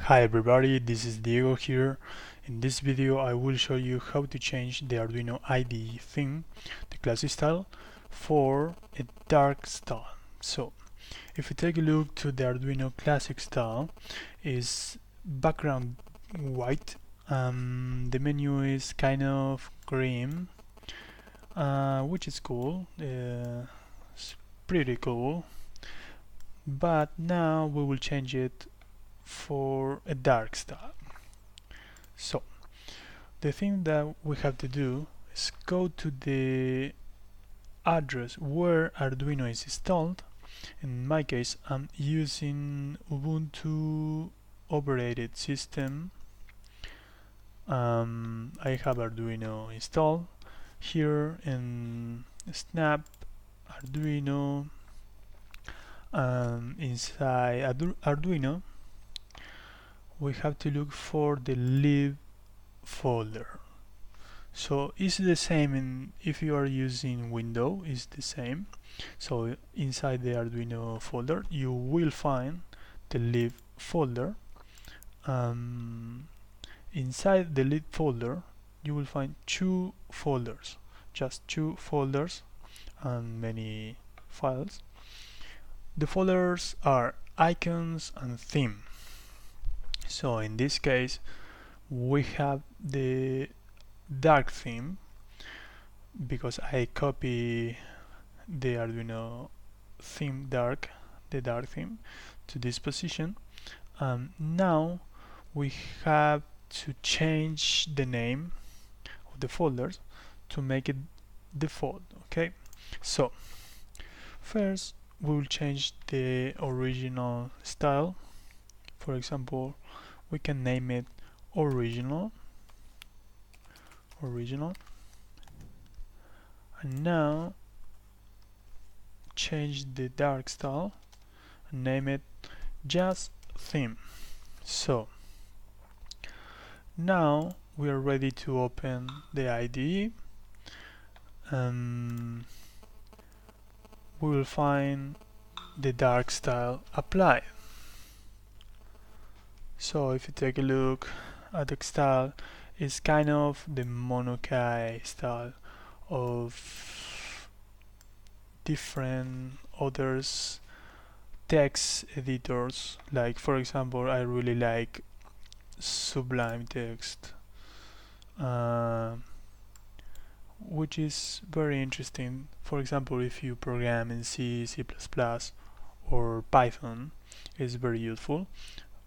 Hi everybody, this is Diego here. In this video I will show you how to change the Arduino IDE theme, the classic style, for a dark style. So if you take a look to the Arduino classic style, is background white, the menu is kind of green, which is cool, it's pretty cool, but now we will change it for a dark style. So the thing that we have to do is go to the address where Arduino is installed. In my case, I'm using Ubuntu operated system. I have Arduino installed here in Snap Arduino. Inside Arduino we have to look for the lib folder. So it's the same if you are using Windows, it's the same. So inside the Arduino folder you will find the lib folder. Inside the lib folder you will find two folders, just two folders and many files. The folders are icons and theme. So in this case we have the dark theme because I copy the Arduino theme the dark theme to this position. Now we have to change the name of the folders to make it default. Okay, so first we will change the original style. For example, we can name it original, and now change the dark style and name it just theme. So now we are ready to open the IDE. We will find the dark style applied. So if you take a look at the style, it's kind of the Monokai style of different others text editors. Like for example, I really like Sublime Text, which is very interesting. For example, if you program in C, C++ or Python, it's very useful.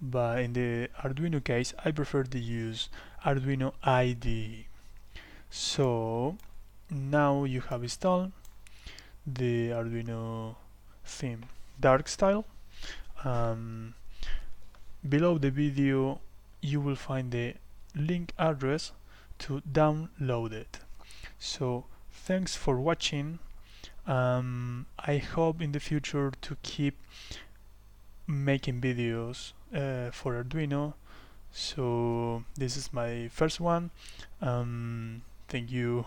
But in the Arduino case, I prefer to use Arduino IDE. So now you have installed the Arduino theme dark style. Below the video you will find the link address to download it. So thanks for watching. I hope in the future to keep making videos for Arduino. So this is my first one. Thank you.